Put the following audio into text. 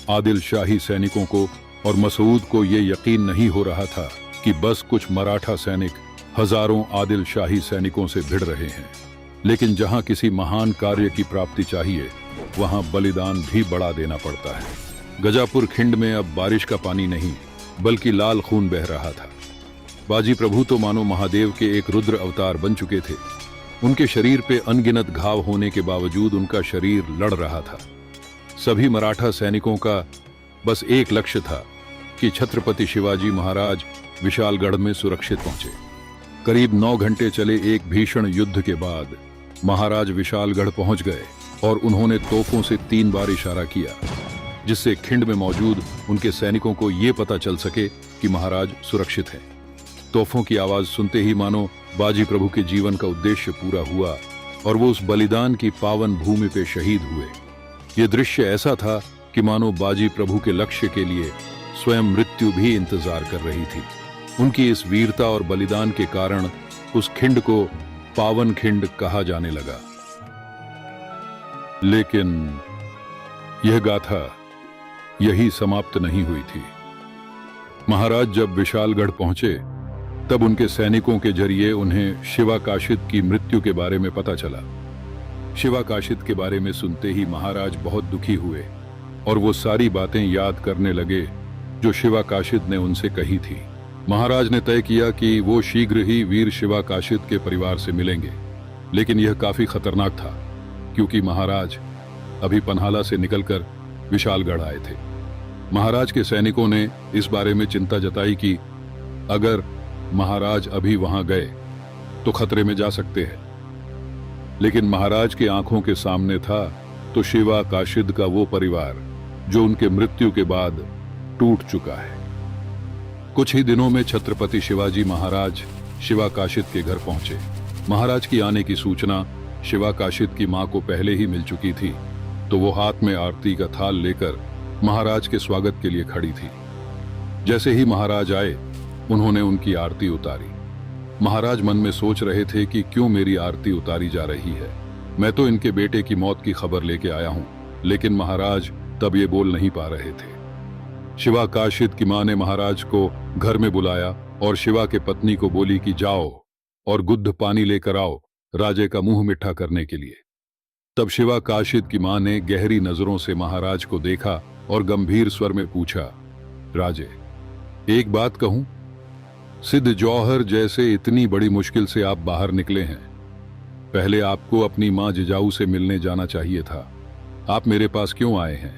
आदिल शाही सैनिकों को और मसूद को ये यकीन नहीं हो रहा था कि बस कुछ मराठा सैनिक हजारों आदिल शाही सैनिकों से भिड़ रहे हैं। लेकिन जहां किसी महान कार्य की प्राप्ति चाहिए, वहां बलिदान भी बढ़ा देना पड़ता है। गजापुर खिंड में अब बारिश का पानी नहीं, बल्कि लाल खून बह रहा था। बाजी प्रभु तो मानो महादेव के एक रुद्र अवतार बन चुके थे। उनके शरीर पे अनगिनत घाव होने के बावजूद उनका शरीर लड़ रहा था। सभी मराठा सैनिकों का बस एक लक्ष्य था कि छत्रपति शिवाजी महाराज विशालगढ़ में सुरक्षित पहुंचे। करीब 9 घंटे चले एक भीषण युद्ध के बाद महाराज विशालगढ़ पहुंच गए और उन्होंने तोपों से 3 बार इशारा किया, जिससे खिंड में मौजूद उनके सैनिकों को यह पता चल सके कि महाराज सुरक्षित हैं। तोपों की आवाज सुनते ही मानो बाजी प्रभु के जीवन का उद्देश्य पूरा हुआ और वो उस बलिदान की पावन भूमि पे शहीद हुए। ये दृश्य ऐसा था कि मानो बाजी प्रभु के लक्ष्य के लिए स्वयं मृत्यु भी इंतजार कर रही थी। उनकी इस वीरता और बलिदान के कारण उस खिंड को पावन खिंड कहा जाने लगा। लेकिन यह गाथा यही समाप्त नहीं हुई थी। महाराज जब विशालगढ़ पहुंचे, तब उनके सैनिकों के जरिए उन्हें शिवाकाशिद की मृत्यु के बारे में पता चला। शिवाकाशिद के बारे में सुनते ही महाराज बहुत दुखी हुए और वो सारी बातें याद करने लगे जो शिवाकाशिद ने उनसे कही थी। महाराज ने तय किया कि वो शीघ्र ही वीर शिवाकाशिद के परिवार से मिलेंगे। लेकिन यह काफी खतरनाक था, क्योंकि महाराज अभी पन्हाला से निकलकर विशालगढ़ आए थे। महाराज के सैनिकों ने इस बारे में चिंता जताई कि अगर महाराज अभी वहां गए तो खतरे में जा सकते हैं। लेकिन महाराज की आंखों के सामने था तो शिवाकाशिद का वो परिवार जो उनके मृत्यु के बाद टूट चुका है। कुछ ही दिनों में छत्रपति शिवाजी महाराज शिवाकाशिद के घर पहुंचे। महाराज की आने की सूचना शिवाकाशिद की मां को पहले ही मिल चुकी थी, तो वो हाथ में आरती का थाल लेकर महाराज के स्वागत के लिए खड़ी थी। जैसे ही महाराज आए, उन्होंने उनकी आरती उतारी। महाराज मन में सोच रहे थे कि क्यों मेरी आरती उतारी जा रही है, मैं तो इनके बेटे की मौत की खबर लेके आया हूं। लेकिन महाराज तब ये बोल नहीं पा रहे थे। शिवाकाशिद की मां ने महाराज को घर में बुलाया और शिवा के पत्नी को बोली कि जाओ और गुद्ध पानी लेकर आओ राजे का मुंह मिठा करने के लिए। तब शिवाकाशिद की मां ने गहरी नजरों से महाराज को देखा और गंभीर स्वर में पूछा, राजे, एक बात कहूं? सिद्ध जौहर जैसे इतनी बड़ी मुश्किल से आप बाहर निकले हैं। पहले आपको अपनी मां जिजाऊ से मिलने जाना चाहिए था। आप मेरे पास क्यों आए हैं?